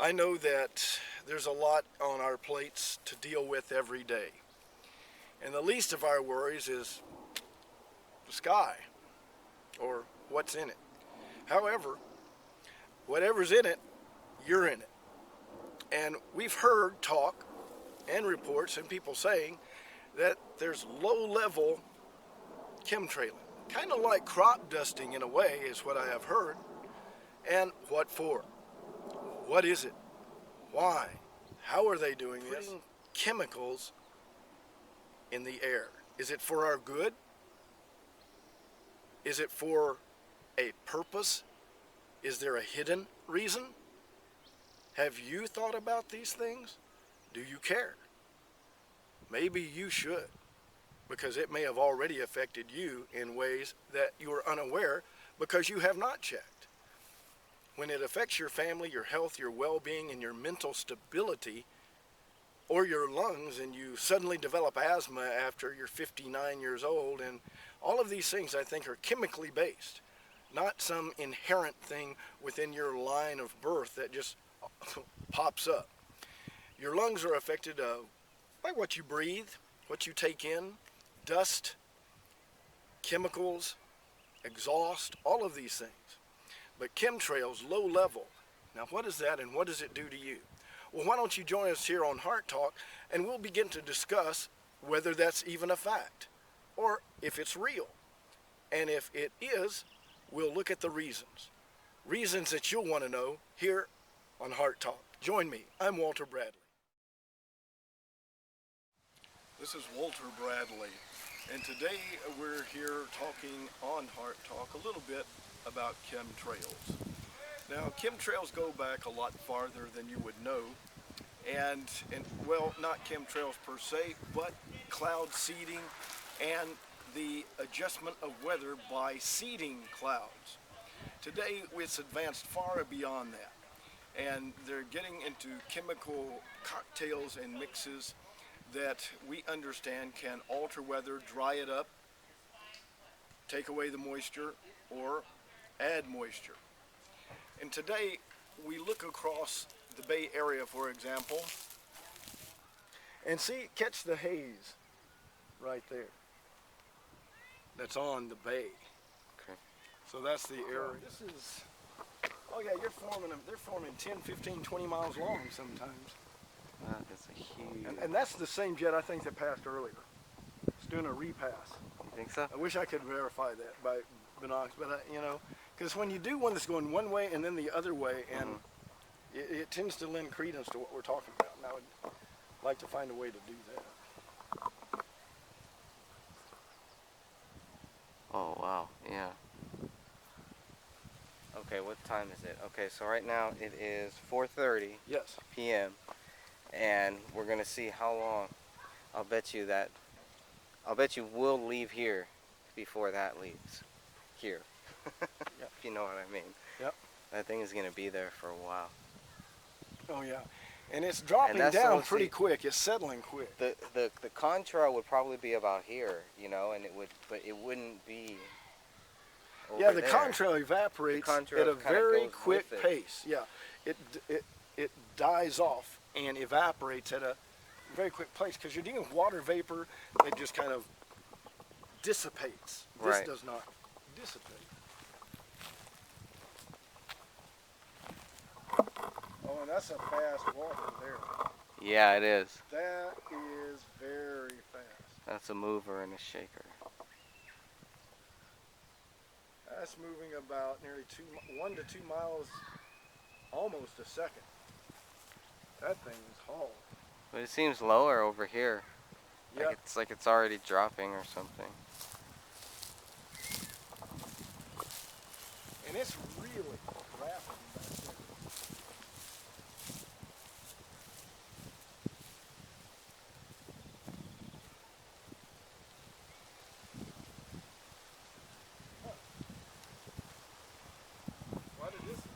I know that there's a lot on our plates to deal with every day. And the least of our worries is the sky or what's in it. However, whatever's in it, you're in it. And we've heard talk and reports and people saying that there's low-level chemtrailing. Kind of like crop dusting in a way is what I have heard. And what for? What is it? Why? How are they doing this? Putting chemicals in the air. Is it for our good? Is it for a purpose? Is there a hidden reason? Have you thought about these things? Do you care? Maybe you should, because it may have already affected you in ways that you are unaware because you have not checked. When it affects your family, your health, your well-being, and your mental stability, or your lungs, and you suddenly develop asthma after you're 59 years old, and all of these things I think are chemically based, not some inherent thing within your line of birth that just pops up. Your lungs are affected by what you breathe, what you take in, dust, chemicals, exhaust, all of these things. But chemtrails, low level. Now what is that and what does it do to you? Well, why don't you join us here on Heart Talk and we'll begin to discuss whether that's even a fact or if it's real. And if it is, we'll look at the reasons. Reasons that you'll want to know here on Heart Talk. Join me. I'm Walter Bradley. This is Walter Bradley, and today we're here talking on Heart Talk a little bit about chemtrails. Now, chemtrails go back a lot farther than you would know, and well, not chemtrails per se, but cloud seeding and the adjustment of weather by seeding clouds. Today, it's advanced far beyond that, and they're getting into chemical cocktails and mixes that we understand can alter weather, dry it up, take away the moisture, or add moisture. And today, we look across the Bay Area, for example, and catch the haze right there. That's on the bay. Okay. So that's the area. This is, oh yeah, they're forming 10, 15, 20 miles long sometimes. Wow, that's a huge... And that's the same jet I think that passed earlier. It's doing a repass. You think so? I wish I could verify that by binoculars, but you know, because when you do one that's going one way and then the other way, and it tends to lend credence to what we're talking about. And I would like to find a way to do that. Oh, wow, yeah. Okay, what time is it? Okay, so right now it is 4:30 Yes. p.m. and we're gonna see how long. I'll bet you we'll leave here before that leaves here. Yep. If you know what I mean. Yep. That thing is gonna be there for a while. Oh yeah, and it's dropping down pretty quick. It's settling quick. The contrail would probably be about here, you know, and but it wouldn't be. Yeah, the contrail evaporates at a very quick pace. Yeah, it dies off and evaporates at a very quick pace because you're dealing with water vapor that just kind of dissipates. This does not dissipate. Oh, and that's a fast walker there. Yeah, it is. That is very fast. That's a mover and a shaker. That's moving about nearly 1 to 2 miles, almost a second. That thing is hauled. But it seems lower over here. Yeah. Like it's already dropping or something. And it's really rapid back there. Quite a distance.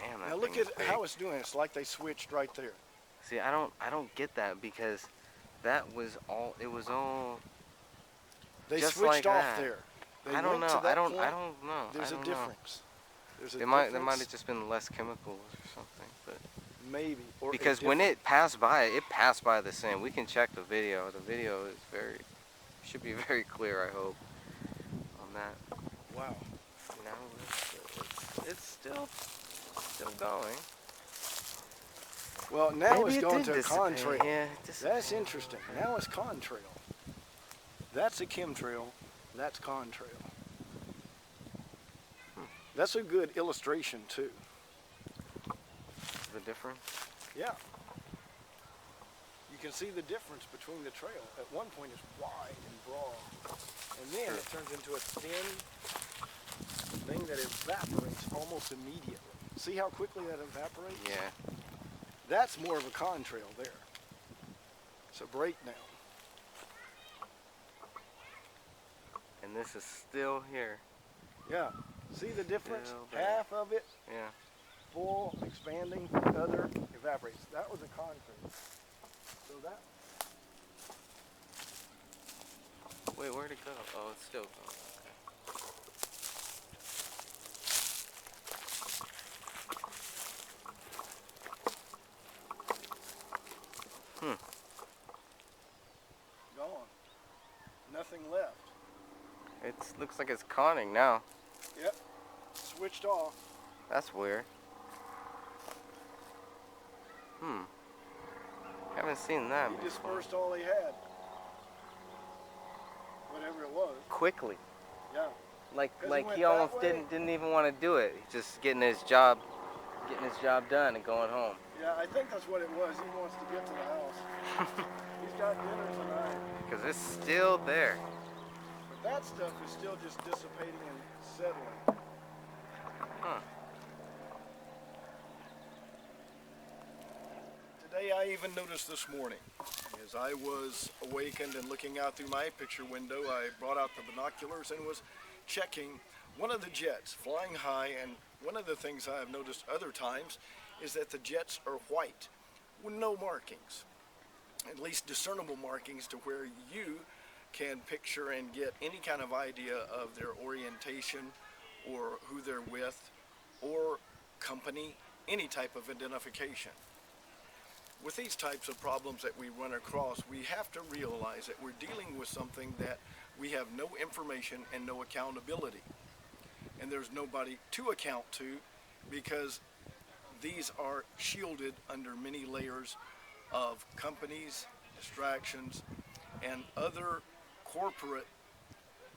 Man, that Now look thing is at big. how it's doing. It's like they switched right there. See, I don't get that because that was all. It was all They Just switched like off that. there. They I don't went know. to that I don't point. know. There's I a don't know. difference. There's a There difference. might have just been less chemicals or something, but Maybe. Or because when it passed by the same. We can check the video. The video is should be very clear, I hope, on that. Wow. You know, it's still going. Well, now Maybe it's going did to a dissipate. contrail. Yeah, That's interesting. Now it's contrail. That's a chemtrail. That's contrail. That's a good illustration too. The difference? Yeah. You can see the difference between the trail. At one point it's wide and broad, and then it turns into a thin thing that evaporates almost immediately. See how quickly that evaporates? Yeah. That's more of a contrail there. It's a breakdown. And this is still here. Yeah. See the difference? Still there. Half of it Yeah. full, expanding, the other evaporates. That was a contrail. So that. Wait, where'd it go? Oh, it's still going. Okay. Gone. Nothing left. It looks like it's conning now. Yep. Switched off. That's weird. Haven't seen that He before. dispersed all he had. Whatever it was. Quickly. Yeah. 'Cause he like went he that almost way. didn't even want to do it. He's just getting his job done and going home. Yeah, I think that's what it was. He wants to get to the house. He's got dinner tonight. Because it's still there. But that stuff is still just dissipating and settling. Huh. Today I even noticed this morning, as I was awakened and looking out through my picture window, I brought out the binoculars and was checking one of the jets flying high, and one of the things I have noticed other times is that the jets are white with no markings, at least discernible markings to where you can picture and get any kind of idea of their orientation or who they're with or company, any type of identification. With these types of problems that we run across, we have to realize that we're dealing with something that we have no information and no accountability. And there's nobody to account to, because these are shielded under many layers of companies, distractions, and other corporate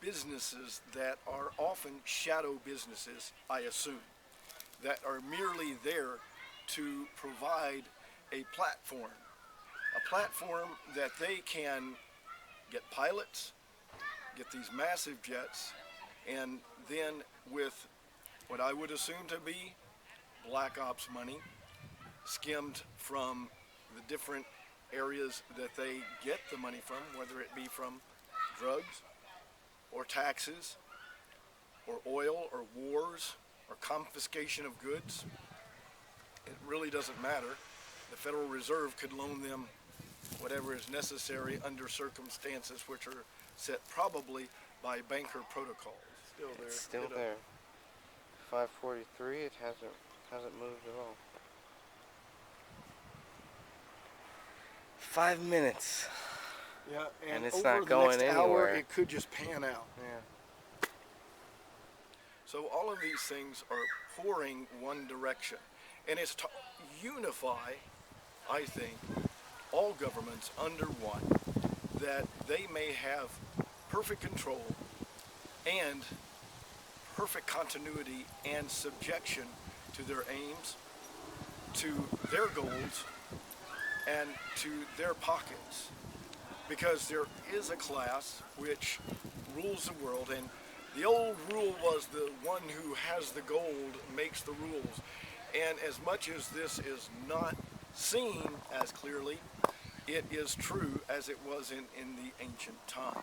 businesses that are often shadow businesses, I assume, that are merely there to provide a platform that they can get pilots, get these massive jets, and then with what I would assume to be black ops money skimmed from the different areas that they get the money from, whether it be from drugs or taxes or oil or wars or confiscation of goods. It really doesn't matter. The Federal Reserve could loan them whatever is necessary under circumstances which are set probably by banker protocols. Still there. It's still there. 5:43. It hasn't moved at all. 5 minutes. Yeah, And it's over not the going next hour, anywhere. it could just pan out. Yeah. So all of these things are pouring one direction, and it's to unify, I think, all governments under one, that they may have perfect control and perfect continuity and subjection to their aims, to their goals, and to their pockets. Because there is a class which rules the world, and the old rule was the one who has the gold makes the rules. And as much as this is not seen as clearly, it is true as it was in the ancient times.